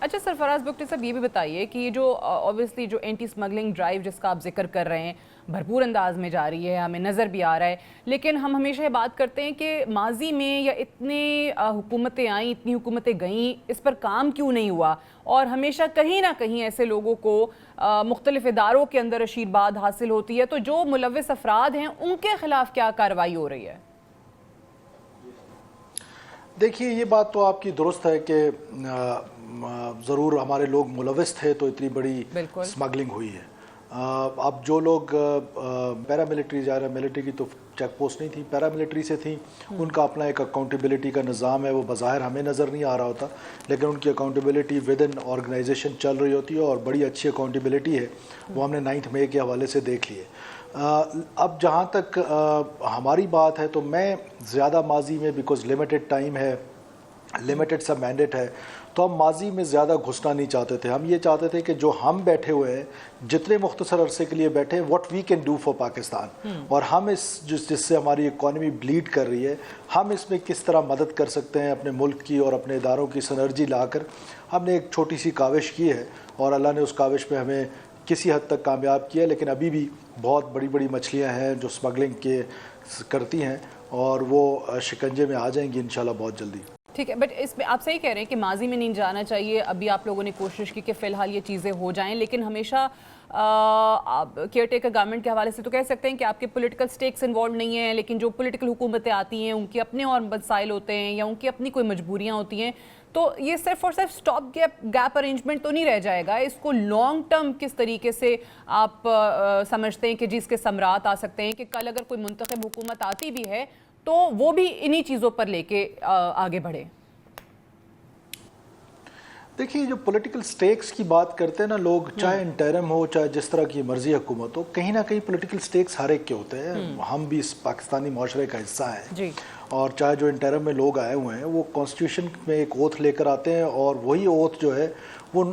اچھا سرفراز بگٹی صاحب یہ بھی بتائیے کہ یہ جو اوبویسلی جو اینٹی اسمگلنگ ڈرائیو جس کا آپ ذکر کر رہے ہیں بھرپور انداز میں جاری ہے, ہمیں نظر بھی آ رہا ہے, لیکن ہم ہمیشہ یہ بات کرتے ہیں کہ ماضی میں یا اتنے حکومتیں آئیں, اتنی حکومتیں گئیں, اس پر کام کیوں نہیں ہوا؟ اور ہمیشہ کہیں نہ کہیں ایسے لوگوں کو مختلف اداروں کے اندر رشید بات حاصل ہوتی ہے, تو جو ملوث افراد ہیں ان کے خلاف کیا کارروائی ہو رہی ہے؟ دیکھیے یہ بات تو آپ کی درست ہے کہ ضرور ہمارے لوگ ملوث تھے تو اتنی بڑی اسمگلنگ ہوئی ہے. اب جو لوگ پیرا ملٹری جا رہے ہیں, ملٹری کی تو چیک پوسٹ نہیں تھی, پیرا ملٹری سے تھیں, ان کا اپنا ایک اکاؤنٹیبلٹی کا نظام ہے, وہ بظاہر ہمیں نظر نہیں آ رہا ہوتا لیکن ان کی اکاؤنٹیبلٹی ود ان آرگنائزیشن چل رہی ہوتی ہے اور بڑی اچھی اکاؤنٹیبلٹی ہے. وہ ہم نے 9 مئی کے حوالے سے دیکھ لیے. اب جہاں تک ہماری بات ہے تو میں زیادہ ماضی میں بیکاز لمیٹڈ ٹائم ہے, لمیٹڈ سا مینڈیٹ ہے, تو ہم ماضی میں زیادہ گھسنا نہیں چاہتے تھے. ہم یہ چاہتے تھے کہ جو ہم بیٹھے ہوئے ہیں, جتنے مختصر عرصے کے لیے بیٹھے ہیں, what we can do for Pakistan, اور ہم اس جس سے ہماری اکانومی بلیڈ کر رہی ہے, ہم اس میں کس طرح مدد کر سکتے ہیں اپنے ملک کی اور اپنے اداروں کی سنرجی لا کر. ہم نے ایک چھوٹی سی کاوش کی ہے اور اللہ نے اس کاوش پہ ہمیں کسی حد تک کامیاب کیا, لیکن ابھی بھی بہت بڑی بڑی مچھلیاں ہیں جو اسمگلنگ کے کرتی ہیں اور وہ شکنجے میں آ جائیں گی انشاءاللہ بہت جلدی. ٹھیک ہے, بٹ اس میں آپ صحیح کہہ رہے ہیں کہ ماضی میں نہیں جانا چاہیے. ابھی آپ لوگوں نے کوشش کی کہ فی الحال یہ چیزیں ہو جائیں, لیکن ہمیشہ کیئر ٹیکر گورنمنٹ کے حوالے سے تو کہہ سکتے ہیں کہ آپ کے پولیٹیکل سٹیکس انوالو نہیں ہیں, لیکن جو پولیٹیکل حکومتیں آتی ہیں ان کے اپنے اور مسائل ہوتے ہیں یا ان کی اپنی کوئی مجبوریاں ہوتی ہیں, تو یہ صرف اور صرف اسٹاپ گیپ ارینجمنٹ تو نہیں رہ جائے گا. اس کو لانگ ٹرم کس طریقے سے آپ سمجھتے ہیں کہ جس کے ثمرات آ سکتے ہیں کہ کل اگر کوئی منتخب حکومت آتی بھی ہے تو وہ بھی انہی چیزوں پر لے کے آگے بڑھے؟ دیکھیے جو پولیٹیکل سٹیکس کی بات کرتے ہیں نا لوگ, چاہے انٹرم ہو چاہے جس طرح کی مرضی حکومت ہو, کہیں نہ کہیں پولیٹیکل سٹیکس ہر ایک کے ہوتے ہیں. ہم بھی اس پاکستانی معاشرے کا حصہ ہیں, اور چاہے جو انٹرم میں لوگ آئے ہوئے ہیں وہ کانسٹیٹیوشن میں ایک اوتھ لے کر آتے ہیں, اور وہی اوتھ جو ہے وہ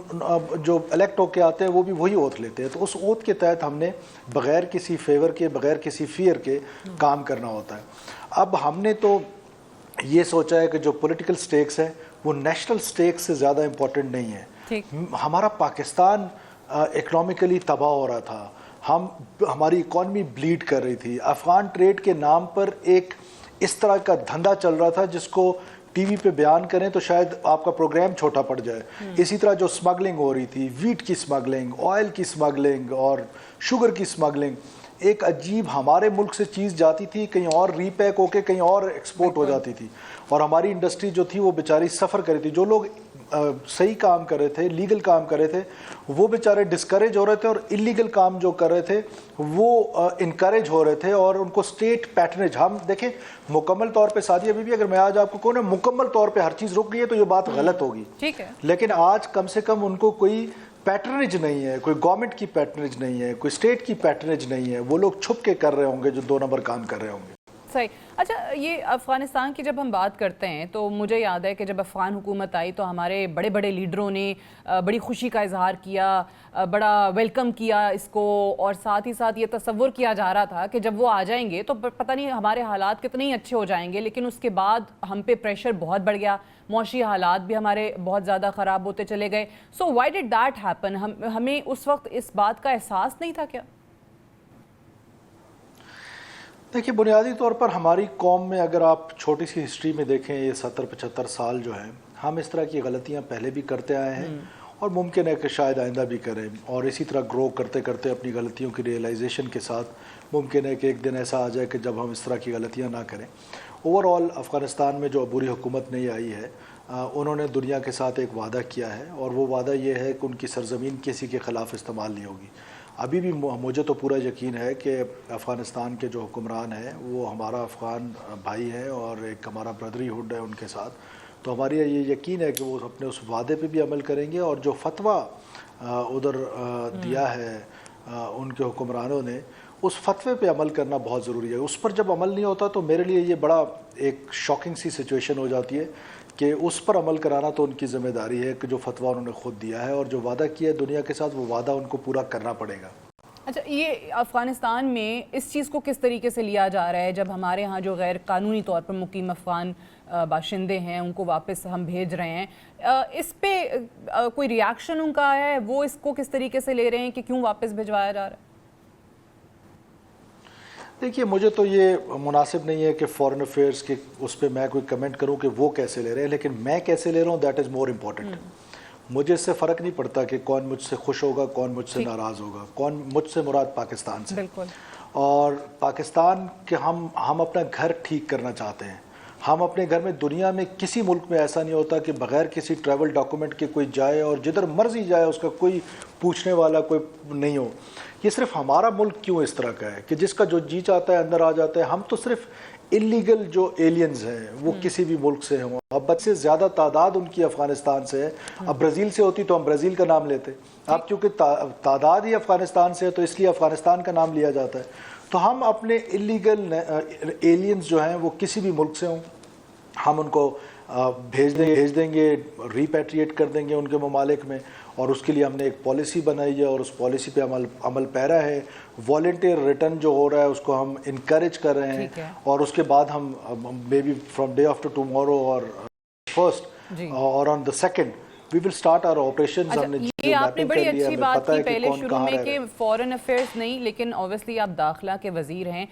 جو الیکٹ ہو کے آتے ہیں وہ بھی وہی اوتھ لیتے ہیں. تو اس اوتھ کے تحت ہم نے بغیر کسی فیور کے, بغیر کسی فیئر کے کام کرنا ہوتا ہے. اب ہم نے تو یہ سوچا ہے کہ جو پولیٹیکل سٹیکس ہے وہ نیشنل سٹیکس سے زیادہ امپورٹنٹ نہیں ہے. ہمارا پاکستان اکنامکلی تباہ ہو رہا تھا, ہماری اکانومی بلیڈ کر رہی تھی. افغان ٹریڈ کے نام پر ایک اس طرح کا دھندا چل رہا تھا جس کو ٹی وی پہ بیان کریں تو شاید آپ کا پروگرام چھوٹا پڑ جائے. اسی طرح جو سمگلنگ ہو رہی تھی, ویٹ کی سمگلنگ, آئل کی سمگلنگ اور شوگر کی سمگلنگ, ایک عجیب ہمارے ملک سے چیز جاتی تھی کہیں اور ری پیک ہو کے کہیں اور ایکسپورٹ ہو جاتی تھی, اور ہماری انڈسٹری جو تھی وہ بیچاری سفر کر رہی تھی. جو لوگ صحیح کام کر رہے تھے, لیگل کام کر رہے تھے, وہ بیچارے ڈسکریج ہو رہے تھے, اور انلیگل کام جو کر رہے تھے وہ انکریج ہو رہے تھے, اور ان کو اسٹیٹ پیٹرنیج. ہم دیکھیں مکمل طور پہ سعدیہ بی بی, اگر میں آج آپ کو کہوں مکمل طور پہ ہر چیز رک گئی ہے تو یہ بات غلط ہوگی, ٹھیک ہے, لیکن آج کم سے کم ان کو کوئی پیٹرنیج نہیں ہے, کوئی گورنمنٹ کی پیٹرنیج نہیں ہے, کوئی اسٹیٹ کی پیٹرنیج نہیں ہے. وہ لوگ چھپ کے کر رہے ہوں گے جو 2 نمبر کام کر رہے ہوں گے. صحیح. اچھا یہ افغانستان کی جب ہم بات کرتے ہیں تو مجھے یاد ہے کہ جب افغان حکومت آئی تو ہمارے بڑے بڑے لیڈروں نے بڑی خوشی کا اظہار کیا, بڑا ویلکم کیا اس کو, اور ساتھ ہی ساتھ یہ تصور کیا جا رہا تھا کہ جب وہ آ جائیں گے تو پتہ نہیں ہمارے حالات کتنے ہی اچھے ہو جائیں گے. لیکن اس کے بعد ہم پہ پریشر بہت بڑھ گیا, معاشی حالات بھی ہمارے بہت زیادہ خراب ہوتے چلے گئے. So why did that happen? ہمیں اس وقت اس بات کا احساس نہیں تھا کیا؟ دیکھیے بنیادی طور پر ہماری قوم میں اگر آپ چھوٹی سی ہسٹری میں دیکھیں, یہ 70-75 سال جو ہیں, ہم اس طرح کی غلطیاں پہلے بھی کرتے آئے ہیں اور ممکن ہے کہ شاید آئندہ بھی کریں, اور اسی طرح گرو کرتے کرتے اپنی غلطیوں کی ریئلائزیشن کے ساتھ ممکن ہے کہ ایک دن ایسا آ جائے کہ جب ہم اس طرح کی غلطیاں نہ کریں. اوور آل افغانستان میں جو عبوری حکومت نہیں آئی ہے, انہوں نے دنیا کے ساتھ ایک وعدہ کیا ہے, اور وہ وعدہ یہ ہے کہ ان کی سرزمین کسی کے خلاف استعمال نہیں ہوگی. ابھی بھی مجھے تو پورا یقین ہے کہ افغانستان کے جو حکمران ہیں وہ ہمارا افغان بھائی ہیں اور ایک ہمارا بردری ہوڈ ہے ان کے ساتھ. تو ہماری یہ یقین ہے کہ وہ اپنے اس وعدے پہ بھی عمل کریں گے, اور جو فتویٰ ادھر دیا ہے ان کے حکمرانوں نے, اس فتوے پہ عمل کرنا بہت ضروری ہے. اس پر جب عمل نہیں ہوتا تو میرے لیے یہ بڑا ایک شاکنگ سی سچویشن ہو جاتی ہے کہ اس پر عمل کرانا تو ان کی ذمہ داری ہے کہ جو فتویٰ انہوں نے خود دیا ہے, اور جو وعدہ کیا ہے دنیا کے ساتھ وہ وعدہ ان کو پورا کرنا پڑے گا. اچھا، یہ افغانستان میں اس چیز کو کس طریقے سے لیا جا رہا ہے جب ہمارے ہاں جو غیر قانونی طور پر مقیم افغان باشندے ہیں ان کو واپس ہم بھیج رہے ہیں، اس پہ کوئی ری ایکشن ان کا آیا ہے؟ وہ اس کو کس طریقے سے لے رہے ہیں کہ کیوں واپس بھجوایا جا رہا ہے؟ دیکھیے، مجھے تو یہ مناسب نہیں ہے کہ فارن افیئرس کے اس پہ میں کوئی کمنٹ کروں کہ وہ کیسے لے رہے ہیں، لیکن میں کیسے لے رہا ہوں دیٹ از مور امپورٹنٹ. مجھے اس سے فرق نہیں پڑتا کہ کون مجھ سے خوش ہوگا، کون مجھ سے ناراض ہوگا، کون مجھ سے مراد پاکستان سے. بالکل. اور پاکستان کے ہم اپنا گھر ٹھیک کرنا چاہتے ہیں. ہم اپنے گھر میں، دنیا میں کسی ملک میں ایسا نہیں ہوتا کہ بغیر کسی ٹریول ڈاکومنٹ کے کوئی جائے اور جدھر مرضی جائے اس کا کوئی پوچھنے والا کوئی نہیں ہو. یہ صرف ہمارا ملک کیوں اس طرح کا ہے کہ جس کا جو جی چاہتا ہے اندر آ جاتا ہے؟ ہم تو صرف انلیگل جو ایلینز ہیں وہ کسی بھی ملک سے ہوں. اب بد سے زیادہ تعداد ان کی افغانستان سے ہے. اب برازیل سے ہوتی تو ہم برازیل کا نام لیتے. اب کیونکہ تعداد ہی افغانستان سے ہے تو اس لیے افغانستان کا نام لیا جاتا ہے. تو ہم اپنے انلیگل ایلینز جو ہیں وہ کسی بھی ملک سے ہوں، ہم ان کو بھیج دیں گے، ریپیٹریٹ کر دیں گے ان کے ممالک میں. اور اس کے لیے ہم نے ایک پالیسی بنائی ہے اور اس پالیسی پہ عمل پیرا ہے. والنٹیئر ریٹرن جو ہو رہا ہے اس کو ہم انکریج کر رہے ہیں. اور اس کے بعد ہم maybe from day after tomorrow اور first or on the second we will start our operations. ہم نے یہ آپ نے بڑی اچھی بات کی پہلے شروع میں کہ فورن افیئرس نہیں، لیکن اوبویسلی آپ داخلہ کے وزیر ہیں.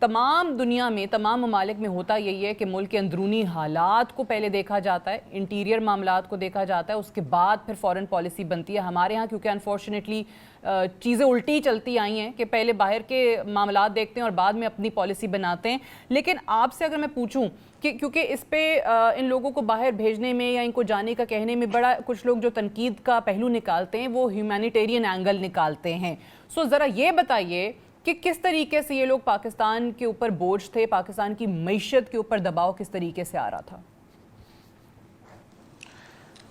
تمام دنیا میں، تمام ممالک میں ہوتا یہی ہے کہ ملک کے اندرونی حالات کو پہلے دیکھا جاتا ہے، انٹیریئر معاملات کو دیکھا جاتا ہے، اس کے بعد پھر فورن پالیسی بنتی ہے. ہمارے ہاں کیونکہ انفارچونیٹلی چیزیں الٹی چلتی آئی ہیں کہ پہلے باہر کے معاملات دیکھتے ہیں اور بعد میں اپنی پالیسی بناتے ہیں. لیکن آپ سے اگر میں پوچھوں کہ کیونکہ اس پہ ان لوگوں کو باہر بھیجنے میں یا ان کو جانے کا کہنے میں بڑا کچھ لوگ جو تنقید کا پہلو نکالتے ہیں وہ ہیومینیٹیرین اینگل نکالتے ہیں. سو ذرا یہ بتائیے کہ کس طریقے سے یہ لوگ پاکستان کے اوپر بوجھ تھے، پاکستان کی معیشت کے اوپر دباؤ کس طریقے سے آ رہا تھا؟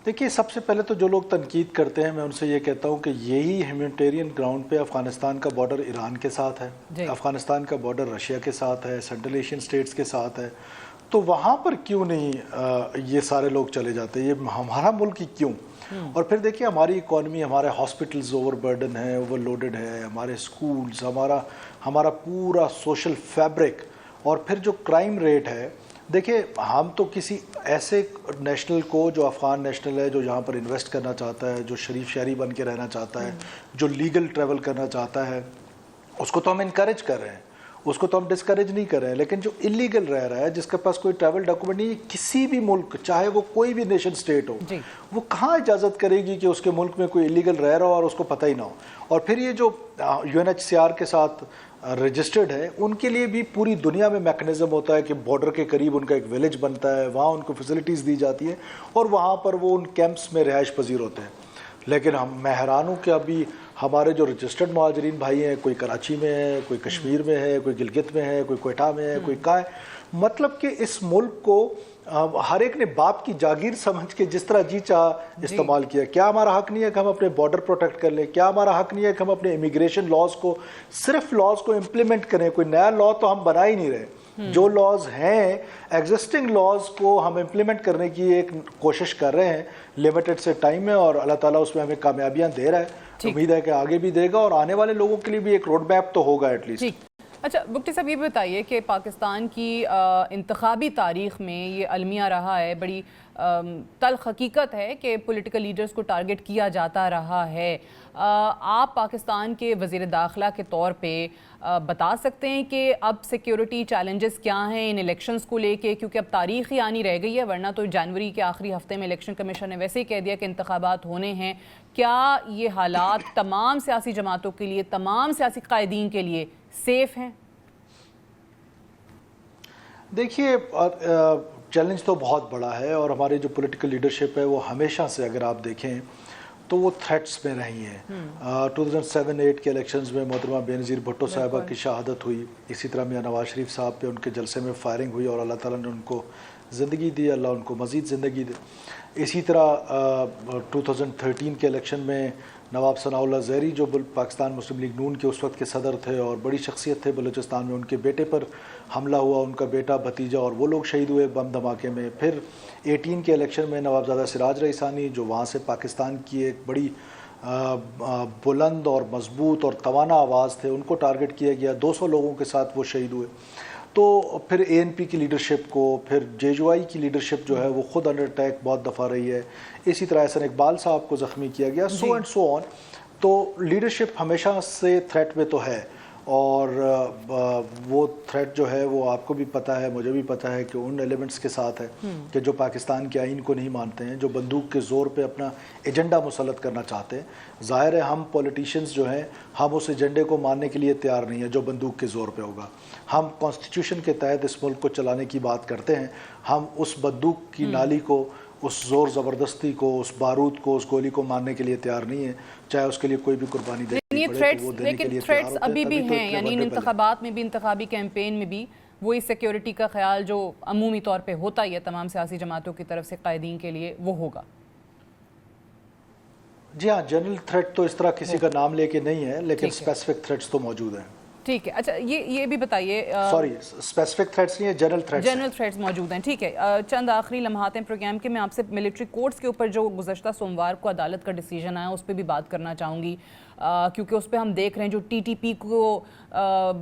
دیکھیے، سب سے پہلے تو جو لوگ تنقید کرتے ہیں میں ان سے یہ کہتا ہوں کہ یہی ہیومینیٹیرین گراؤنڈ پہ افغانستان کا بارڈر ایران کے ساتھ ہے، افغانستان کا بارڈر رشیا کے ساتھ ہے، سینٹرل ایشین سٹیٹس کے ساتھ ہے. تو وہاں پر کیوں نہیں یہ سارے لوگ چلے جاتے؟ یہ ہمارا ملک ہی کیوں؟ اور پھر دیکھیے ہماری اکانومی، ہمارے ہاسپٹلز اوور برڈن ہے، اوور لوڈڈ ہے، ہمارے اسکولز، ہمارا پورا سوشل فیبرک، اور پھر جو کرائم ریٹ ہے. دیکھیں، ہم تو کسی ایسے نیشنل کو جو افغان نیشنل ہے، جو یہاں پر انویسٹ کرنا چاہتا ہے، جو شریف شہری بن کے رہنا چاہتا ہے، جو لیگل ٹریول کرنا چاہتا ہے، اس کو تو ہم انکریج کر رہے ہیں، اس کو تو ہم ڈسکریج نہیں کر رہے ہیں. لیکن جو انلیگل رہ رہا ہے، جس کے پاس کوئی ٹریول ڈاکومنٹ نہیں ہے، کسی بھی ملک، چاہے وہ کوئی بھی نیشن سٹیٹ ہو، وہ کہاں اجازت کرے گی کہ اس کے ملک میں کوئی انلیگل رہ رہا ہو اور اس کو پتہ ہی نہ ہو. اور پھر یہ جو UNHCR کے ساتھ رجسٹرڈ ہے، ان کے لیے بھی پوری دنیا میں میکنزم ہوتا ہے کہ بارڈر کے قریب ان کا ایک ویلیج بنتا ہے، وہاں ان کو فیسلٹیز دی جاتی ہے اور وہاں پر وہ ان کیمپس میں رہائش پذیر ہوتے ہیں. لیکن میں حیران ہوں کہ ابھی ہمارے جو رجسٹرڈ مہاجرین بھائی ہیں، کوئی کراچی میں ہے، کوئی کشمیر میں ہے، کوئی گلگت میں ہے، کوئی کوئٹہ میں ہے، کوئی کہاں ہے. مطلب کہ اس ملک کو ہر ایک نے باپ کی جاگیر سمجھ کے جس طرح جی چاہ استعمال کیا. کیا ہمارا حق نہیں ہے کہ ہم اپنے بارڈر پروٹیکٹ کر لیں؟ کیا ہمارا حق نہیں ہے کہ ہم اپنے امیگریشن لاز کو، صرف لاز کو امپلیمنٹ کریں؟ کوئی نیا لا تو ہم بنا ہی نہیں رہے. جو لاز ہیں، ایگزسٹنگ لاز کو ہم امپلیمنٹ کرنے کی ایک کوشش کر رہے ہیں لمیٹڈ سے ٹائم میں، اور اللہ تعالیٰ اس میں ہمیں کامیابیاں دے رہا ہے. امید ہے کہ آگے بھی دے گا اور آنے والے لوگوں کے لیے بھی ایک روڈ میپ تو ہوگا ایٹ لیسٹ. اچھا بگٹی صاحب، یہ بتائیے کہ پاکستان کی انتخابی تاریخ میں یہ المیہ رہا ہے، بڑی تلخ حقیقت ہے کہ پولیٹیکل لیڈرز کو ٹارگٹ کیا جاتا رہا ہے. آپ پاکستان کے وزیر داخلہ کے طور پہ بتا سکتے ہیں کہ اب سیکیورٹی چیلنجز کیا ہیں ان الیکشنز کو لے کے؟ کیونکہ اب تاریخ ہی آنی رہ گئی ہے، ورنہ تو جنوری کے آخری ہفتے میں الیکشن کمیشن نے ویسے ہی کہہ دیا کہ انتخابات ہونے ہیں. کیا یہ حالات تمام سیاسی جماعتوں کے لیے، تمام سیاسی قائدین کے لیے سیف ہیں؟ دیکھیے، چیلنج تو بہت بڑا ہے اور ہماری جو پولیٹیکل لیڈرشپ ہے وہ ہمیشہ سے، اگر آپ دیکھیں تو وہ تھریٹس میں رہی ہیں. 2007-8 کے الیکشنز میں محترمہ بے نظیر بھٹو صاحبہ کی شہادت ہوئی. اسی طرح میاں نواز شریف صاحب پہ ان کے جلسے میں فائرنگ ہوئی اور اللہ تعالیٰ نے ان کو زندگی دی، اللہ ان کو مزید زندگی دے. اسی طرح 2013 کے الیکشن میں نواب ثناء اللہ زہری جو پاکستان مسلم لیگ نون کے اس وقت کے صدر تھے اور بڑی شخصیت تھے بلوچستان میں، ان کے بیٹے پر حملہ ہوا، ان کا بیٹا بھتیجا اور وہ لوگ شہید ہوئے بم دھماکے میں. پھر 18 کے الیکشن میں نوابزادہ سراج رئیسانی جو وہاں سے پاکستان کی ایک بڑی بلند اور مضبوط اور توانا آواز تھے ان کو ٹارگٹ کیا گیا، 200 لوگوں کے ساتھ وہ شہید ہوئے. تو پھر اے این پی کی لیڈرشپ کو، پھر جے یو آئی کی لیڈرشپ جو ہے وہ خود انڈر اٹیک بہت دفعہ رہی ہے. اسی طرح احسن اقبال صاحب کو زخمی کیا گیا، سو اینڈ سو آن. تو لیڈرشپ ہمیشہ سے تھریٹ میں تو ہے، اور وہ تھریٹ جو ہے وہ آپ کو بھی پتہ ہے، مجھے بھی پتہ ہے کہ ان ایلیمنٹس کے ساتھ ہے کہ جو پاکستان کے آئین کو نہیں مانتے ہیں، جو بندوق کے زور پہ اپنا ایجنڈا مسلط کرنا چاہتے ہیں. ظاہر ہے ہم پولیٹیشینز جو ہیں ہم اس ایجنڈے کو ماننے کے لیے تیار نہیں ہیں جو بندوق کے زور پہ ہوگا. ہم کانسٹیٹیوشن کے تحت اس ملک کو چلانے کی بات کرتے ہیں. ہم اس بندوق کی نالی کو، اس زور زبردستی کو، اس بارود کو، اس گولی کو ماننے کے لیے تیار نہیں ہے، چاہے اس کے لیے کوئی بھی قربانی دے. لیکن تھریٹس ابھی بھی ہیں، یعنی ان انتخابات میں بھی، انتخابی کیمپین میں بھی وہی سیکیورٹی کا خیال جو عمومی طور پہ ہوتا ہی ہے تمام سیاسی جماعتوں کی طرف سے قائدین کے لیے، وہ ہوگا. جی ہاں، جنرل تھریٹ تو اس طرح کسی کا نام لے کے نہیں ہے، لیکن اسپیسیفک تھریٹس تو موجود ہیں. ٹھیک ہے. اچھا یہ بھی بتائیے، سوری اسپیسیفک تھریٹس نہیں ہے، جنرل تھریٹس موجود ہیں. ٹھیک ہے. چند آخری لمحات ہیں پروگرام کے. میں آپ سے ملٹری کورٹس کے اوپر جو گزشتہ سوموار کو عدالت کا ڈیسیجن آیا اس پہ بھی بات کرنا چاہوں گی، کیونکہ اس پہ ہم دیکھ رہے ہیں جو ٹی ٹی پی کو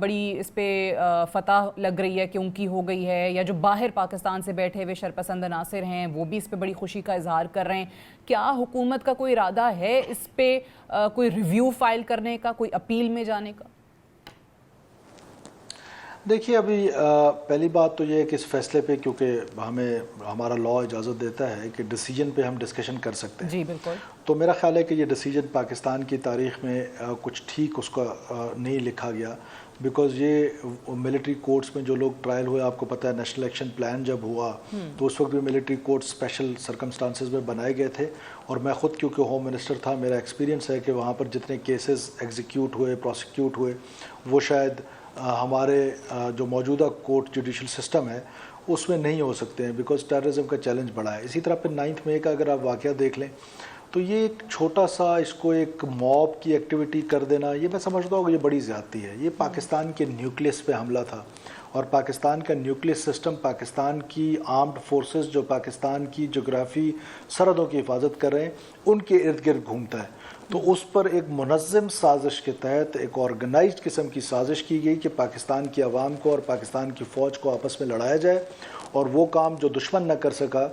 بڑی اس پہ فتح لگ رہی ہے کہ ان کی ہو گئی ہے، یا جو باہر پاکستان سے بیٹھے ہوئے شرپسند عناصر ہیں وہ بھی اس پہ بڑی خوشی کا اظہار کر رہے ہیں. کیا حکومت کا کوئی ارادہ ہے اس پہ کوئی ریویو فائل کرنے کا، کوئی اپیل میں جانے کا؟ دیکھیے، ابھی پہلی بات تو یہ ہے کہ اس فیصلے پہ کیونکہ ہمارا لا اجازت دیتا ہے کہ ڈیسیجن پہ ہم ڈسکشن کر سکتے ہیں. جی بالکل. تو میرا خیال ہے کہ یہ ڈیسیجن پاکستان کی تاریخ میں کچھ ٹھیک اس کا نہیں لکھا گیا، بیکاز یہ ملٹری کورٹس میں جو لوگ ٹرائل ہوئے، آپ کو پتہ ہے نیشنل ایکشن پلان جب ہوا تو اس وقت بھی ملٹری کورٹ اسپیشل سرکمسٹانسز میں بنائے گئے تھے. اور میں خود کیونکہ ہوم منسٹر تھا، میرا ایکسپیرینس ہے کہ وہاں پر جتنے کیسز ایگزیکیوٹ ہوئے، پروسیکیوٹ ہوئے، وہ شاید ہمارے جو موجودہ کورٹ جوڈیشل سسٹم ہے اس میں نہیں ہو سکتے ہیں، بیکاز ٹیررزم کا چیلنج بڑا ہے. اسی طرح پھر 9 مئی کا اگر آپ واقعہ دیکھ لیں تو یہ ایک چھوٹا سا اس کو ایک موب کی ایکٹیویٹی کر دینا، یہ میں سمجھتا ہوں کہ یہ بڑی زیادتی ہے. یہ پاکستان کے نیوکلیس پہ حملہ تھا، اور پاکستان کا نیوکلیس سسٹم، پاکستان کی آرمڈ فورسز جو پاکستان کی جغرافی سرحدوں کی حفاظت کر رہے ہیں ان کے ارد گرد گھومتا ہے. تو اس پر ایک منظم سازش کے تحت ایک آرگنائزڈ قسم کی سازش کی گئی کہ پاکستان کی عوام کو اور پاکستان کی فوج کو آپس میں لڑایا جائے، اور وہ کام جو دشمن نہ کر سکا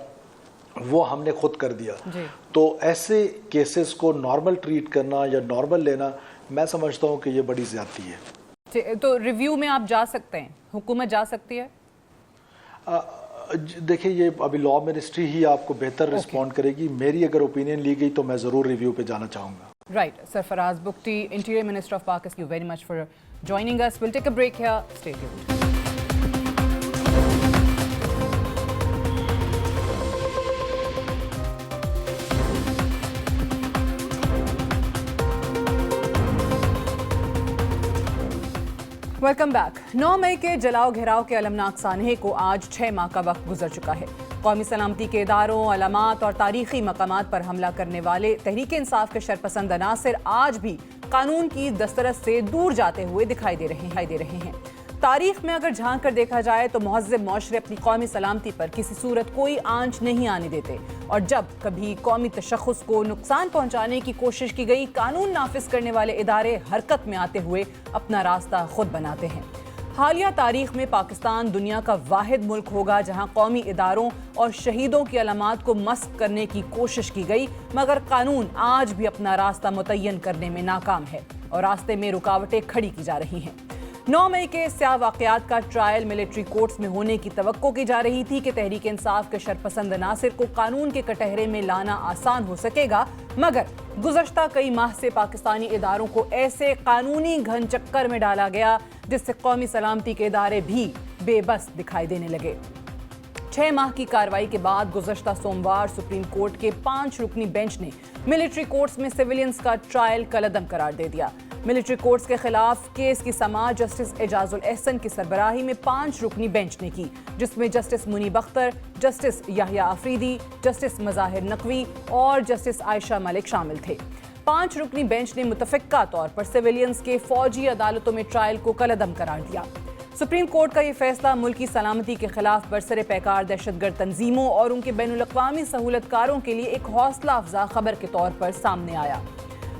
وہ ہم نے خود کر دیا. تو ایسے کیسز کو نارمل ٹریٹ کرنا یا نارمل لینا، میں سمجھتا ہوں کہ یہ بڑی زیادتی ہے. تو ریویو میں آپ جا سکتے ہیں، حکومت جا سکتی ہے؟ دیکھیں، یہ ابھی لا منسٹری ہی آپ کو بہتر رسپونڈ کرے گی. میری اگر اوپینین لی گئی تو میں ضرور ریویو پہ جانا چاہوں گا. Right. Sarfraz Bugti, interior minister of Pakistan, thank you very much for joining us. We'll take a break here. Stay tuned. Welcome back. 9 مئی کے جلاؤ گھیراؤ کے المناک سانحے کو آج 6 ماہ کا وقت گزر چکا ہے. قومی سلامتی کے اداروں، علامات اور تاریخی مقامات پر حملہ کرنے والے تحریک انصاف کے شرپسند عناصر آج بھی قانون کی دسترس سے دور جاتے ہوئے دکھائی دے رہے ہیں. تاریخ میں اگر جھانک کر دیکھا جائے تو مہذب معاشرے اپنی قومی سلامتی پر کسی صورت کوئی آنچ نہیں آنے دیتے، اور جب کبھی قومی تشخص کو نقصان پہنچانے کی کوشش کی گئی، قانون نافذ کرنے والے ادارے حرکت میں آتے ہوئے اپنا راستہ خود بناتے ہیں. حالیہ تاریخ میں پاکستان دنیا کا واحد ملک ہوگا جہاں قومی اداروں اور شہیدوں کی علامات کو مسخ کرنے کی کوشش کی گئی، مگر قانون آج بھی اپنا راستہ متعین کرنے میں ناکام ہے اور راستے میں رکاوٹیں کھڑی کی جا رہی ہیں. 9 مئی کے سیاہ واقعات کا ٹرائل ملٹری کورٹس میں ہونے کی توقع کی جا رہی تھی کہ تحریک انصاف کے شرپسند عناصر کو قانون کے کٹہرے میں لانا آسان ہو سکے گا، مگر گزشتہ کئی ماہ سے پاکستانی اداروں کو ایسے قانونی گھن چکر میں ڈالا گیا جس سے قومی سلامتی کے ادارے بھی بے بس دکھائی دینے لگے. 6 ماہ کی کارروائی کے بعد گزشتہ سوموار سپریم کورٹ کے 5 رکنی بینچ نے ملٹری کورٹس میں سیویلینز کا ٹرائل کالعدم قرار دے دیا. ملٹری کورٹس کے خلاف کیس کی سماعت جسٹس اعجاز الاحسن کی سربراہی میں 5 رکنی بینچ نے کی، جس میں جسٹس منیب اختر، جسٹس یحییٰ آفریدی، جسٹس مظاہر نقوی اور جسٹس عائشہ ملک شامل تھے. 5 رکنی بینچ نے متفقہ طور پر سیویلینز کے فوجی عدالتوں میں ٹرائل کو کالعدم قرار دیا. سپریم کورٹ کا یہ فیصلہ ملکی سلامتی کے خلاف برسر پیکار دہشت گرد تنظیموں اور ان کے بین الاقوامی سہولت کاروں کے لیے ایک حوصلہ افزا خبر کے طور پر سامنے آیا.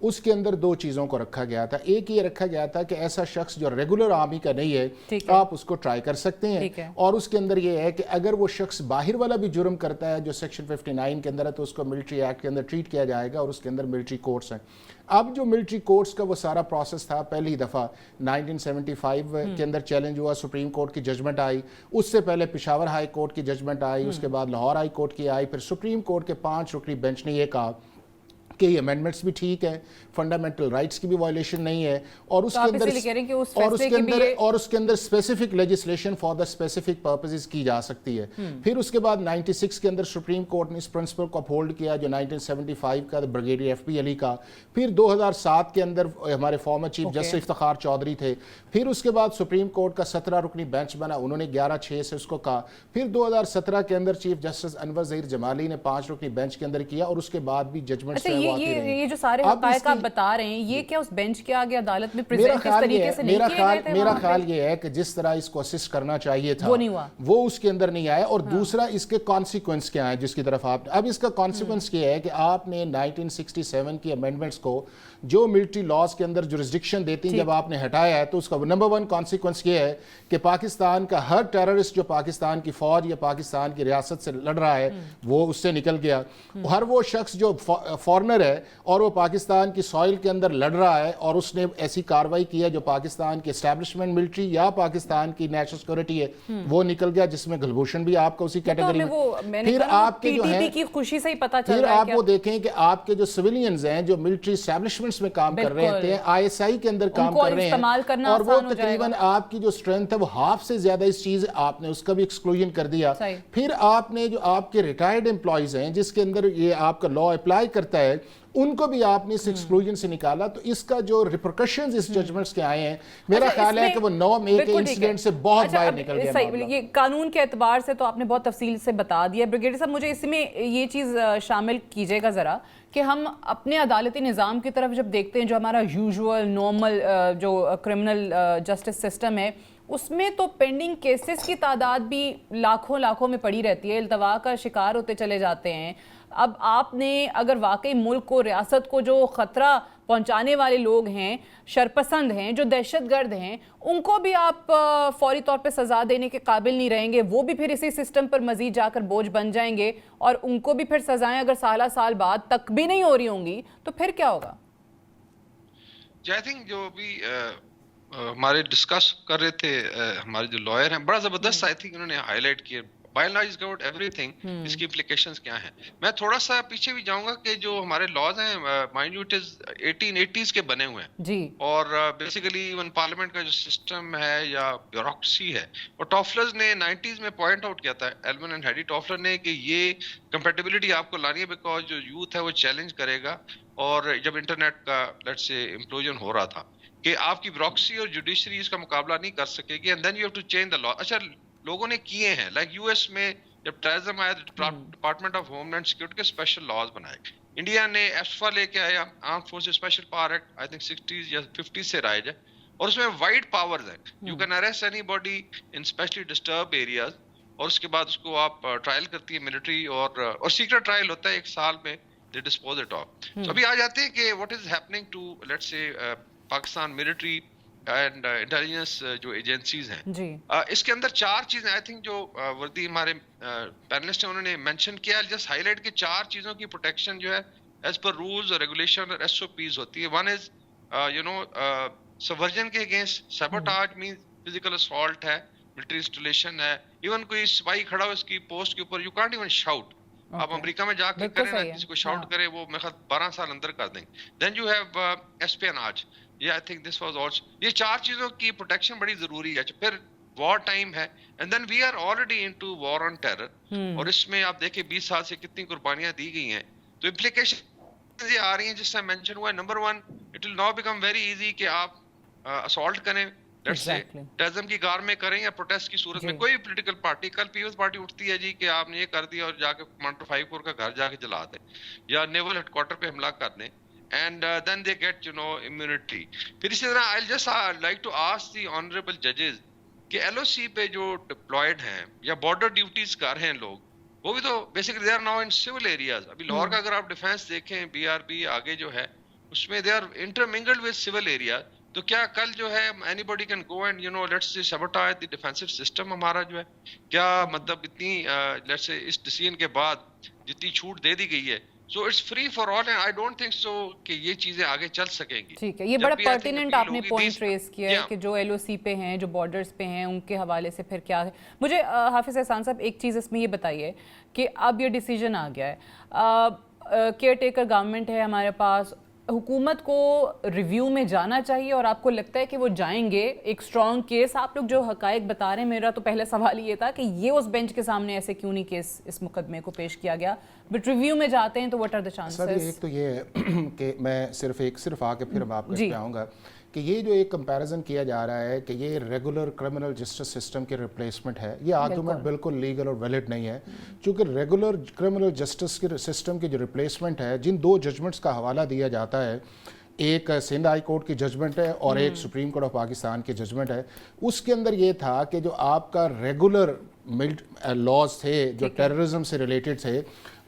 اس کے اندر دو چیزوں کو رکھا گیا تھا. ایک یہ رکھا گیا تھا کہ ایسا شخص جو ریگولر آرمی کا نہیں ہے آپ اس کو ٹرائی کر سکتے ہیں, اور اس کے اندر یہ ہے کہ اگر وہ شخص باہر والا بھی جرم کرتا ہے جو سیکشن 59 کے اندر ہے تو اس کو ملٹری ایکٹ کے اندر ٹریٹ کیا جائے گا, اور اس کے اندر ملٹری کورٹس ہیں. اب جو ملٹری کورٹس کا وہ سارا پروسیس تھا, پہلی دفعہ 1975 کے اندر چیلنج ہوا, سپریم کورٹ کی ججمنٹ آئی, اس سے پہلے پشاور ہائی کورٹ کی ججمنٹ آئی, اس کے بعد لاہور ہائی کورٹ کی آئی, پھر سپریم کورٹ کے 5 رکنی بینچ نے یہ کہا کہ یہ امینڈمنٹس بھی ٹھیک ہیں, فنڈامنٹل رائٹس کی بھی وائلیشن نہیں ہے, اور اس کے اندر specific legislation for the specific purposes کی جا سکتی ہے. پھر اس کے بعد 96 کے اندر سپریم کورٹ نے اس پرنسپل کو اپہولڈ کیا جو 1975 کا بریگیڈیئر ایف پی علی کا. پھر 2007 کے اندر ہمارے former chief justice Iftikhar Chaudhry تھے. پھر اس کے بعد سپریم کورٹ کا 17 رکنی بینچ بنا, انہوں نے 11/6 سے اس کو کہا. پھر 2017 کے اندر چیف جسٹس انور ظہیر جمالی نے 5 رکنی بینچ کے اندر کیا, اور اس کے بعد بھی ججمنٹ یہ جو سارے حقائق آپ بتا رہے ہیں یہ کیا اس بینچ کے آگے عدالت میں پریزنٹ کس طریقے سے نہیں کیے گئے تھے؟ میرا خیال یہ ہے کہ جس طرح اس کو اسسٹ کرنا چاہیے تھا وہ اس کے اندر نہیں آیا. اور دوسرا اس کے کانسیکوینس کیا ہے جس کی طرف آپ, اب اس کا کانسیکوینس کیا ہے کہ آپ نے 1967 کی امینڈمنٹس کو جو ملٹری لاز کے اندر جورسڈکشن دیتی ہیں جب آپ نے ہٹایا ہے, تو اس کا نمبر 1 کانسیکوینس یہ ہے کہ پاکستان کا ہر ٹیررسٹ جو پاکستان کی فوج یا پاکستان کی ریاست سے لڑ رہا ہے وہ اس سے نکل گیا. ہر وہ شخص جو فارنر ہے اور وہ پاکستان کی سوئل کے اندر لڑ رہا ہے اور اس نے ایسی کاروائی کی ہے جو پاکستان کی اسٹیبلشمنٹ ملٹری یا پاکستان کی نیشنل سیکورٹی ہے, وہ نکل گیا, جس میں گلبھوشن بھی آپ کا اسی کیٹیگری میں. پھر آپ کے جو ہیں پھر آپ وہ دیکھیں کہ آپ کے جو سویلینز ہیں جو ملٹری اسٹیبلشمنٹس میں کام کر رہے تھے, ISI کے اندر کام کر رہے ہیں, اور وہ تقریباً آپ کی جو اسٹرینتھ ہے وہ ہاف سے زیادہ اس چیز آپ نے اس کا بھی ایکسکلوژن کر دیا. پھر آپ نے جو آپ کے ریٹائرڈ امپلائیز ہیں جس کے اندر یہ آپ کا لا اپلائی کرتا ہے ان کو بھی آپ نے اس ایکسکلوژن سے نکالا. تو اس کا جو ریپرکشنز اس ججمنٹس کے آئے ہیں میرا خیال ہے کہ وہ 9 مئی کے انسیڈنٹ سے بہت باہر نکل گیا. یہ قانون کے اعتبار سے تو آپ نے بہت تفصیل سے بتا دیا. بریگیڈیئر صاحب مجھے اس میں یہ چیز شامل کیجئے گا ذرا کہ ہم اپنے عدالتی نظام کی طرف جب دیکھتے ہیں جو ہمارا یوزول نارمل جو کرمنل جسٹس سسٹم ہے اس میں تو پینڈنگ کیسز کی تعداد بھی لاکھوں میں پڑی رہتی ہے, التوا کا شکار ہوتے چلے جاتے ہیں. اب آپ نے اگر واقعی ملک کو ریاست کو جو خطرہ پہنچانے والے لوگ ہیں, شرپسند ہیں, جو دہشت گرد ہیں, ان کو بھی آپ فوری طور پہ سزا دینے کے قابل نہیں رہیں گے, وہ بھی پھر اسی سسٹم پر مزید جا کر بوجھ بن جائیں گے, اور ان کو بھی پھر سزائیں اگر سال بعد تک بھی نہیں ہو رہی ہوں گی تو پھر کیا ہوگا؟ آئی تھنک جو بھی ہمارے ڈسکس کر رہے تھے ہمارے جو لائر ہیں بڑا زبردست آئی تھنک انہوں نے ہائی لائٹ کیا by and large is covered everything, اس کی امپلیکیشنز کیا ہیں. میں تھوڑا سا پیچھے بھی جاؤں گا کہ جو ہمارے لاز ہیں mind you it is 1880s کے بنے ہوئے ہیں جی, اور بیسیکلی ایون پارلیمنٹ کا جو سسٹم ہے یا بیوروکریسی ہے, اور ٹافلرز نے 90s میں پوائنٹ آؤٹ کیا تھا, ایلمن اینڈ ہیڈی ٹافلر نے, کہ یہ کمپیٹیبلٹی آپ کو لانی ہے بیکاز جو یوتھ ہے وہ چیلنج کرے گا. اور جب انٹرنیٹ کا لیٹس سے امپلوژن ہو رہا تھا کہ آپ کی بیوروکریسی اور جوڈیشری اس کا مقابلہ نہیں کر سکے گی, and then you have to change the law. اچھا لوگوں نے کیے ہیں, لائک یو ایس میں جب ٹیررزم آیا تو department of homeland security کے اسپیشل لاز بنائے. انڈیا نے ایفسفا لے کے آیا, arm forces special power act, I think 60s یا 50s سے رائج ہے, اور اس میں وائڈ پاورز ہیں. You can arrest anybody in specially disturb areas, اور اس کے بعد اس کو آپ ٹرائل کرتی ہے ملٹری, اور سیکرٹ ٹرائل ہوتا ہے 1 سال میں, دے ڈسپوز اٹ آف. ابھی آ جاتے ہیں کہ what is happening to let's say Pakistan military and intelligence جو ایجنسیز ہیں. اس کے اندر 4 چیزیں آئی تھنک جو وردی ہمارے پینلسٹ ہیں انہوں نے مینشن کیا, جسٹ ہائی لائٹ کہ 4 چیزوں کی پروٹیکشن جو ہے ایز پر رولز اور ریگولیشن اور SOPs ہوتی ہے. ون از یو نو سبورجن کے against, sabotage means physical assault ہے, ملٹری انسٹالیشن ہے, ایون کوئی سپاہی کھڑا ہو اس کی پوسٹ کے اوپر, یو کانٹ ایون شاؤٹ. آپ امریکہ میں جا کے کریں نا, کسی کو شاؤٹ کرے وہ میں خیال 12 سال اندر کر دیں گے. دین یو ہیو اسپیناج, یہ I think this was also, یہ 4 چیزوں کی پروٹیکشن بڑی ضروری ہے. پھر وار ٹائم ہے, and then we are already into war on terror, اور اس میں آپ دیکھیں 20 سال سے کتنی قربانیاں دی گئی ہیں. تو امپلیکیشن یہ آ رہی ہیں جس سے مینشن ہوا ہے. Number 1, it will now become very easy کہ آپ اسالٹ کریں, لیٹس سے ٹیررزم کی گار میں کریں یا پروٹیسٹ کی صورت میں. کوئی پولیٹیکل پارٹی, کل پیپلز پارٹی اٹھتی ہے جی کہ آپ نے یہ کر دیا اور جا کے کمانڈر 5 کور کا گھر جا کے جلا دیں, یا نیول ہیڈ کوارٹر پہ حملہ کر دیں, and then they get immunity. پھر اسی طرح I'll just like to ask the honorable judges کہ LOC پہ جو ڈپلائڈ ہیں یا بارڈر ڈیوٹیز کر رہے ہیں لوگ, وہ بھی تو basically they are now in civil areas. ابھی لاہور کا اگر آپ ڈیفینس دیکھیں BRB آگے جو ہے اس میں they are intermingled with civil area. تو کیا کل جو ہے anybody can go and let's say sabotage the defensive system ہمارا جو ہے, کیا مطلب اتنی لیٹس سے اس ڈیسیژن کے بعد جتنی چھوٹ دے دی گئی ہے, so it's free for all and I don't think so کہ یہ چیزیں آگے چل سکیں گی. ٹھیک ہے, یہ بڑا پرٹیننٹ آپ نے پوائنٹ ریز کیا ہے کہ جو ایل او سی پہ ہیں, جو بارڈرز پہ ہیں, ان کے حوالے سے پھر کیا ہے. مجھے حافظ احسان صاحب ایک چیز اس میں یہ بتائیے کہ اب یہ ڈیسیجن آ گیا ہے, کیئر ٹیکر گورنمنٹ ہے ہمارے پاس, حکومت کو ریویو میں جانا چاہیے اور آپ کو لگتا ہے کہ وہ جائیں گے؟ ایک اسٹرانگ کیس آپ لوگ جو حقائق بتا رہے ہیں, میرا تو پہلا سوال یہ تھا کہ یہ اس بینچ کے سامنے ایسے کیوں نہیں کیس اس مقدمے کو پیش کیا گیا, بٹ ریویو میں جاتے ہیں تو واٹ آر دا چانسز؟ سر ایک تو یہ ہے کہ میں صرف آ کے پھر میں آپ کو اس پہ آؤں گا کہ یہ جو ایک کمپیریزن کیا جا رہا ہے کہ یہ ریگولر کرمنل جسٹس سسٹم کی ریپلیسمنٹ ہے, یہ آرگومنٹ بالکل لیگل اور ویلڈ نہیں ہے, چونکہ ریگولر کرمنل جسٹس کے سسٹم کی جو ریپلیسمنٹ ہے, جن دو ججمنٹس کا حوالہ دیا جاتا ہے, ایک سندھ ہائی کورٹ کی ججمنٹ ہے اور ایک سپریم کورٹ آف پاکستان کی ججمنٹ ہے, اس کے اندر یہ تھا کہ جو آپ کا ریگولر لاز تھے جو ٹیررزم سے ریلیٹڈ تھے,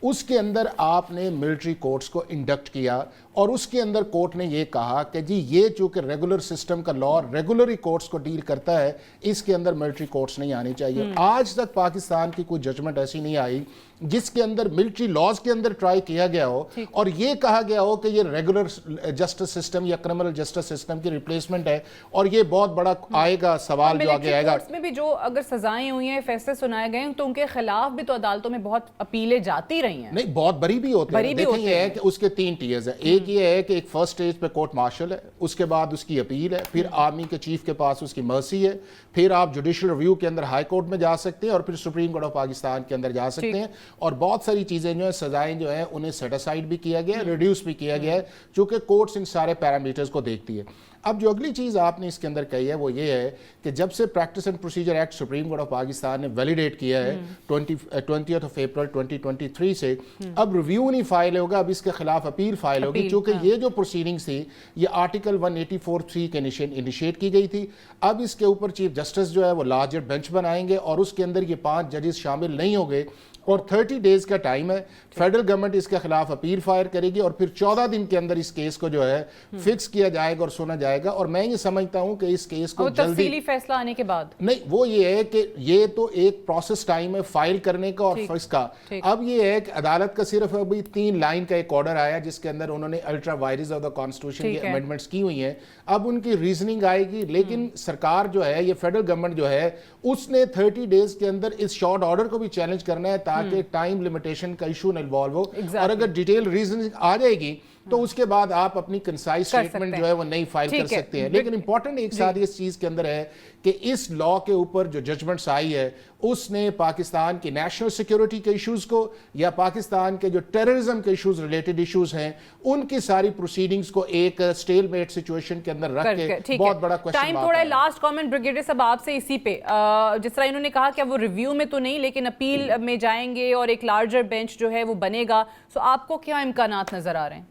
اس کے اندر آپ نے ملٹری کورٹس کو انڈکٹ کیا اور اس کے اندر کورٹ نے یہ کہا کہ جی یہ چونکہ ریگولر سسٹم کا لا ریگولری کورٹس کو ڈیل کرتا ہے, اس کے اندر ملٹری کورٹس نہیں آنی چاہیے. آج تک پاکستان کی کوئی ججمنٹ ایسی نہیں آئی جس کے اندر ملٹری لاز کے اندر ٹرائی کیا گیا ہو اور یہ کہا گیا ہو کہ یہ ریگولر جسٹس سسٹم یا کرمنل جسٹس سسٹم کی ریپلیسمنٹ ہے. اور یہ بہت بڑا آئے گا سوال جو آگے آئے گا. میں بھی جو اگر سزائیں ہوئی ہیں, فیصلے سنائے گئے ہیں, تو ان کے خلاف بھی تو عدالتوں میں بہت اپیلیں جاتی رہی ہیں. نہیں, بہت بری بھی ہوتے ہیں. دیکھیں یہ ہے کہ اس کے 3 ٹیئرز ہیں. ایک یہ ہے کہ ایک فرسٹ سٹیج پہ کورٹ مارشل ہے, اس کے بعد اس کی اپیل ہے, پھر آرمی کے چیف کے پاس اس کی مرسی ہے, پھر آپ جوڈیشل ریویو کے اندر ہائی کورٹ میں جا سکتے ہیں اور پھر سپریم کورٹ آف پاکستان کے اندر جا سکتے ہیں. اور بہت ساری چیزیں جو ہیں, سزائیں جو ہیں, انہیں سیٹ اسائڈ بھی کیا گیا ہے, ریڈیوس بھی کیا گیا ہے, چونکہ کورٹس ان سارے پیرامیٹرز کو دیکھتی ہے. اب جو اگلی چیز آپ نے اس کے اندر کہی ہے وہ یہ ہے کہ جب سے practice and procedure act supreme court of Pakistan نے ویلیڈیٹ کیا ہے 20 اپریل 2023 سے, اب ریویو نہیں فائل ہوگا, اب اس کے خلاف اپیل فائل ہوگی, چونکہ یہ جو پروسیڈنگز تھی یہ آرٹیکل 184(3) کے انیشیٹ کی گئی تھی. اب اس کے اوپر چیف جسٹس جو ہے وہ لارجر بینچ بنائیں گے اور اس کے اندر یہ 5 ججز شامل نہیں ہوں گے اور 30 ڈیز کا ٹائم ہے. فیڈرل گورنمنٹ اس کے خلاف اپیل فائر کرے گی اور پھر 14 دن کے اندر اس کیس کو جو ہے فکس کیا جائے گا اور سنا جائے گا. اور میں یہ سمجھتا ہوں کہ اس کیس کو جلدی تفصیلی فیصلہ آنے کے بعد نہیں, وہ یہ ہے کہ یہ تو ایک پروسیس ٹائم ہے فائل کرنے کا اور فکس کا. اب یہ ہے کہ عدالت کا صرف ابھی 3 لائن کا ایک آرڈر آیا جس کے اندر انہوں نے ultra wires of the constitution کی امینڈمنٹس کی ہوئی ہیں. اب ان کی ریزننگ آئے گی, لیکن سرکار جو ہے, یہ فیڈرل گورنمنٹ جو ہے, اس نے 30 ڈیز کے اندر اس شارٹ آرڈر کو بھی چیلنج کرنا ہے تاکہ ٹائم لمیٹیشن کا ایشو نہ انوالو ہو. اور اگر ڈیٹیل ریزننگ آ جائے گی تو اس کے بعد آپ اپنی کنسائز سٹیٹمنٹ جو ہے وہ نہیں فائل کر سکتے ہیں. لیکن امپورٹنٹ ایک ساتھ اس چیز کے اندر ہے کہ اس لا کے اوپر جو ججمنٹس آئی ہے اس نے پاکستان کی نیشنل سیکیورٹی کے ایشوز کو یا پاکستان کے جو ٹیررزم کے ایشوز ریلیٹڈ ایشوز ہیں ان کی ساری پروسیڈنگز کو ایک سٹیل میٹ سچویشن کے اندر رکھ کے بہت بڑا کوسچن ٹائم تھوڑا ہے. لاسٹ کامنٹ بریگیڈیئر صاحب آپ سے اسی پہ, جس طرح انہوں نے کہا کہ وہ ریویو میں تو نہیں لیکن اپیل میں جائیں گے اور ایک لارجر بینچ جو ہے وہ بنے گا, سو آپ کو کیا امکانات نظر آ رہے ہیں؟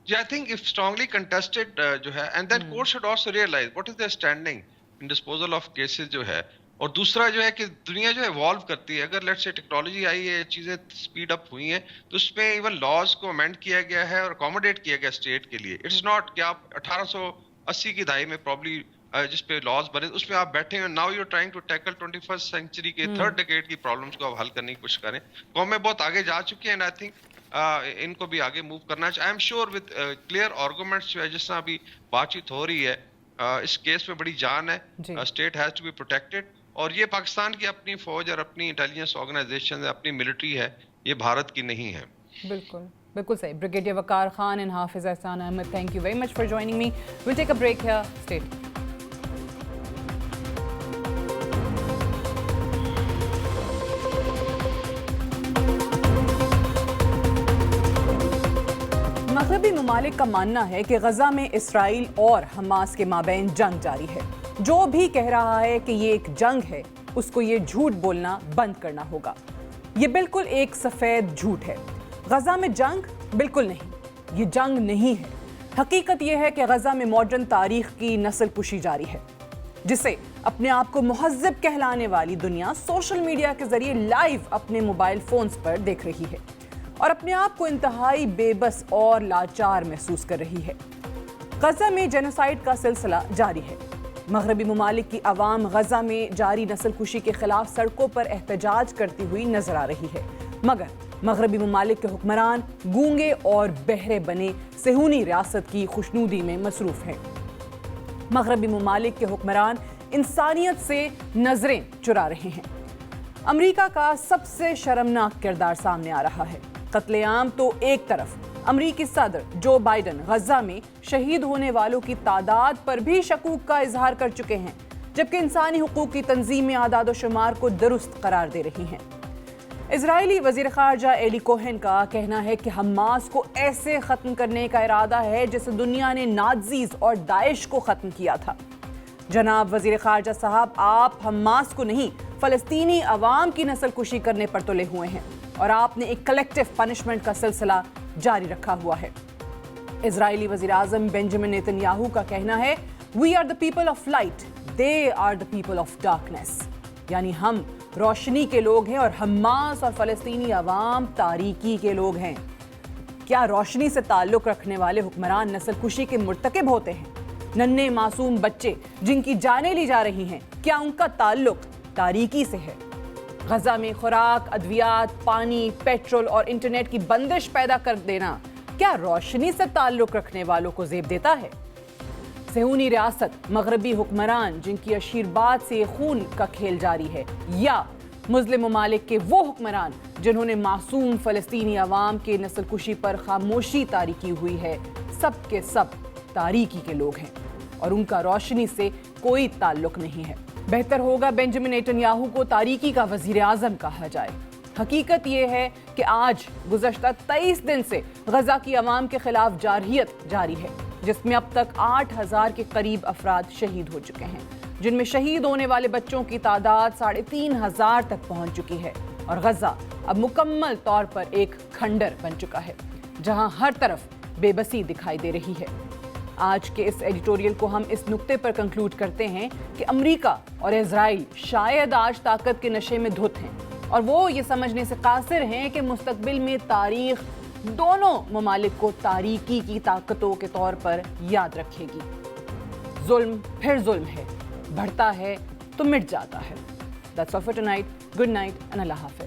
Yeah, I think if strongly contested جو ہے, and then court should also realize what is their standing in disposal of cases جو ہے. اور دوسرا جو ہے کہ دنیا جو ایوالو کرتی ہے, اگر لیٹ سے ٹیکنالوجی آئی ہے, چیزیں سپیڈ اپ ہوئی ہیں, تو اس میں ایون لاز کو امینڈ کیا گیا ہے اور اکوموڈیٹ کیا گیا اسٹیٹ کے لیے. اٹس ناٹ کہ آپ 1880 کی دہائی میں پرابلی جس پہ لاز بنے اس پہ آپ بیٹھے ہیں, now you are trying to tackle 21st century کے 3rd ڈیکیڈ کی پرابلمس کو آپ حل کرنے کی کوشش کریں. قومیں بہت آگے جا چکی ہیں, اینڈ آئی تھنک ان کو بھی آگے موو کرنا چاہیے. I am sure with clear arguments جو ہے, جس طرح ابھی بات چیت ہو رہی ہے, اس کیس میں بڑی جان ہے, state has to be protected. اور یہ پاکستان کی اپنی فوج اور اپنی انٹیلیجنس آرگنائزیشن, اپنی ملٹری ہے, یہ بھارت کی نہیں ہے. بالکل بالکل صحیح. Brigadier Waqar Khan and Hafiz Ehsan Ahmed, thank you very much for joining me. Well take a break here, stay tuned. مغربی ممالک کا ماننا ہے کہ غزہ میں اسرائیل اور حماس کے مابین جنگ جاری ہے. جو بھی کہہ رہا ہے کہ یہ ایک جنگ ہے, اس کو یہ جھوٹ بولنا بند کرنا ہوگا. یہ بالکل ایک سفید جھوٹ ہے. غزہ میں جنگ بالکل نہیں, یہ جنگ نہیں ہے. حقیقت یہ ہے کہ غزہ میں ماڈرن تاریخ کی نسل کشی جاری ہے, جسے اپنے آپ کو مہذب کہلانے والی دنیا سوشل میڈیا کے ذریعے لائیو اپنے موبائل فونز پر دیکھ رہی ہے. اور اپنے آپ کو انتہائی بے بس اور لاچار محسوس کر رہی ہے۔ غزہ میں جینوسائیڈ کا سلسلہ جاری ہے۔ مغربی ممالک کی عوام غزہ میں جاری نسل کشی کے خلاف سڑکوں پر احتجاج کرتی ہوئی نظر آ رہی ہے، مگر مغربی ممالک کے حکمران گونگے اور بہرے بنے صہیونی ریاست کی خوشنودی میں مصروف ہیں۔ مغربی ممالک کے حکمران انسانیت سے نظریں چرا رہے ہیں۔ امریکہ کا سب سے شرمناک کردار سامنے آ رہا ہے۔ قتل عام تو ایک طرف، امریکی صدر جو بائیڈن غزہ میں شہید ہونے والوں کی تعداد پر بھی شکوک کا اظہار کر چکے ہیں، جبکہ انسانی حقوق کی تنظیمیں اعداد و شمار کو درست قرار دے رہی ہیں۔ اسرائیلی وزیر خارجہ ایلی کوہن کا کہنا ہے کہ حماس کو ایسے ختم کرنے کا ارادہ ہے جیسے دنیا نے نازیز اور داعش کو ختم کیا تھا۔ جناب وزیر خارجہ صاحب، آپ حماس کو نہیں، فلسطینی عوام کی نسل کشی کرنے پر تلے ہوئے ہیں، اور آپ نے ایک کلیکٹو پنشمنٹ کا سلسلہ جاری رکھا ہوا ہے۔ اسرائیلی وزیر اعظم بنجامن نیتن یاہو کا کہنا ہے we are the people of light, they are the people of darkness, یعنی ہم روشنی کے لوگ ہیں اور حماس اور فلسطینی عوام تاریکی کے لوگ ہیں۔ کیا روشنی سے تعلق رکھنے والے حکمران نسل کشی کے مرتکب ہوتے ہیں؟ ننھے معصوم بچے جن کی جانیں لی جا رہی ہیں، کیا ان کا تعلق تاریکی سے ہے؟ غزہ میں خوراک، ادویات، پانی، پیٹرول اور انٹرنیٹ کی بندش پیدا کر دینا کیا روشنی سے تعلق رکھنے والوں کو زیب دیتا ہے؟ صہیونی ریاست، مغربی حکمران جن کی اشیرباد سے خون کا کھیل جاری ہے، یا مسلم ممالک کے وہ حکمران جنہوں نے معصوم فلسطینی عوام کے نسل کشی پر خاموشی طاری کی ہوئی ہے، سب کے سب تاریکی کے لوگ ہیں اور ان کا روشنی سے کوئی تعلق نہیں ہے۔ بہتر ہوگا بنجامن نیتن یاہو کو تاریکی کا وزیر اعظم کہا جائے۔ حقیقت یہ ہے کہ آج گزشتہ 23 دن سے غزہ کی عوام کے خلاف جارحیت جاری ہے، جس میں اب تک 8000 کے قریب افراد شہید ہو چکے ہیں، جن میں شہید ہونے والے بچوں کی تعداد 3500 تک پہنچ چکی ہے، اور غزہ اب مکمل طور پر ایک کھنڈر بن چکا ہے جہاں ہر طرف بے بسی دکھائی دے رہی ہے۔ آج کے اس ایڈیٹوریل کو ہم اس نقطے پر کنکلوڈ کرتے ہیں کہ امریکہ اور اسرائیل شاید آج طاقت کے نشے میں دھت ہیں، اور وہ یہ سمجھنے سے قاصر ہیں کہ مستقبل میں تاریخ دونوں ممالک کو تاریکی کی طاقتوں کے طور پر یاد رکھے گی۔ ظلم پھر ظلم ہے، بڑھتا ہے تو مٹ جاتا ہے۔ That's all for tonight. Good night and Allah Hafiz.